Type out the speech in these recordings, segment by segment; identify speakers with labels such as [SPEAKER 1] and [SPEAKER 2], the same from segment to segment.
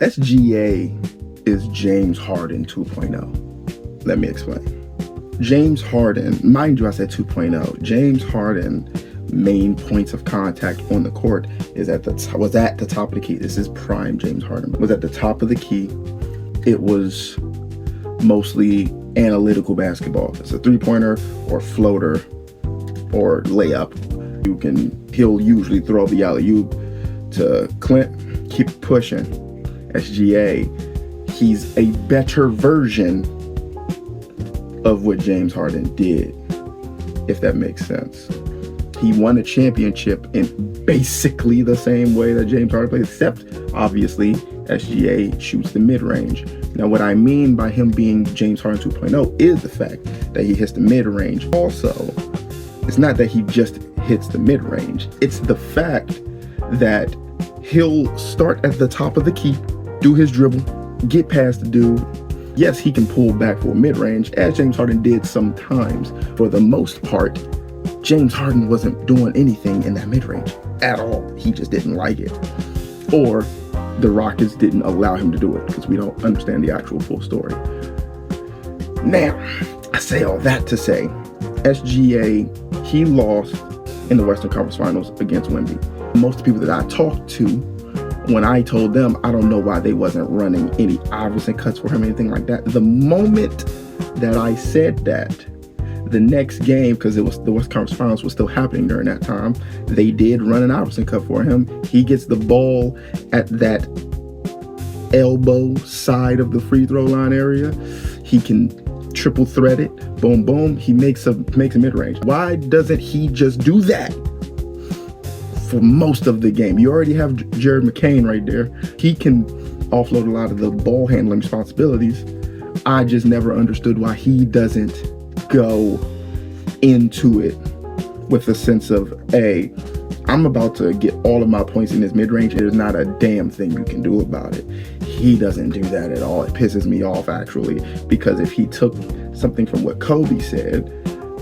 [SPEAKER 1] SGA is James Harden 2.0. Let me explain. James Harden, mind you, I said 2.0. James Harden main points of contact on the court was at the top of the key. This is prime James Harden. Was at the top of the key. It was mostly analytical basketball. It's a three-pointer or floater or layup. He'll usually throw the alley-oop to Clint, keep pushing. SGA, he's a better version of what James Harden did, if that makes sense. He won a championship in basically the same way that James Harden played, except obviously SGA shoots the mid-range. Now, what I mean by him being James Harden 2.0 is the fact that he hits the mid-range. Also, it's not that he just hits the mid-range. It's the fact that he'll start at the top of the key, do his dribble, get past the dude. Yes, he can pull back for mid-range, as James Harden did sometimes. For the most part, James Harden wasn't doing anything in that mid-range at all. He just didn't like it. Or the Rockets didn't allow him to do it because we don't understand the actual full story. Now, I say all that to say, SGA, he lost in the Western Conference Finals against Wemby. Most people that I talked to, when I told them, I don't know why they wasn't running any Iverson cuts for him, anything like that. The moment that I said that, the next game, because it was the Western Conference Finals was still happening during that time, they did run an Iverson cut for him. He gets the ball at that elbow side of the free throw line area. He can triple thread it. Boom, boom. He makes a mid-range. Why doesn't he just do that for most of the game? You already have Jared McCain right there. He can offload a lot of the ball handling responsibilities. I just never understood why he doesn't go into it with a sense of, hey, I'm about to get all of my points in this mid-range. There's not a damn thing you can do about it. He doesn't do that at all. It pisses me off, actually, because if he took something from what Kobe said,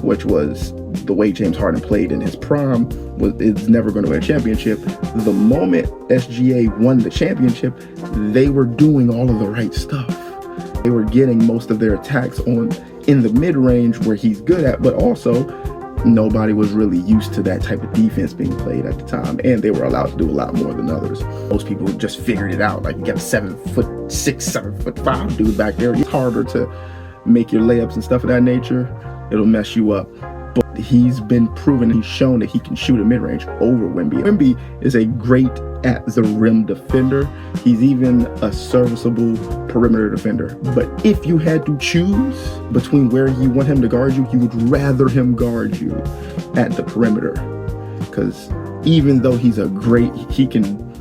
[SPEAKER 1] which was the way James Harden played in his prime, is never going to win a championship. The moment SGA won the championship, they were doing all of the right stuff. They were getting most of their attacks in the mid-range where he's good at, but also nobody was really used to that type of defense being played at the time, and they were allowed to do a lot more than others. Most people just figured it out. Like, you got a 7'6", 7'5" dude back there. It's harder to make your layups and stuff of that nature. It'll mess you up. But he's been proven, he's shown that he can shoot a mid-range over Wemby. Wemby is a great at the rim defender. He's even a serviceable perimeter defender. But if you had to choose between where you want him to guard you, you would rather him guard you at the perimeter. Because even though he's a great, even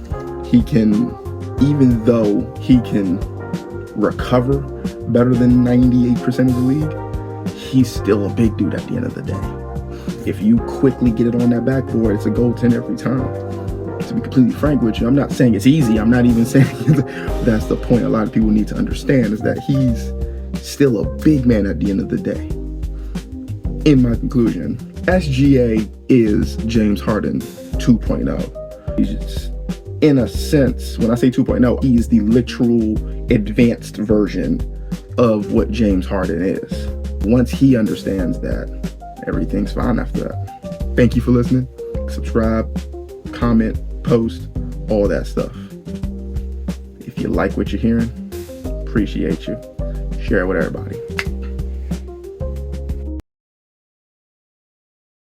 [SPEAKER 1] though he can recover better than 98% of the league, he's still a big dude at the end of the day. If you quickly get it on that backboard, it's a goaltend every time. To be completely frank with you, I'm not saying it's easy. I'm not even saying that's the point. A lot of people need to understand is that he's still a big man at the end of the day. In my conclusion, SGA is James Harden 2.0. He's just, in a sense, when I say 2.0, he's the literal advanced version of what James Harden is. Once he understands that, everything's fine after that. Thank you for listening. Subscribe, comment, post, all that stuff. If you like what you're hearing, appreciate you. Share it with everybody.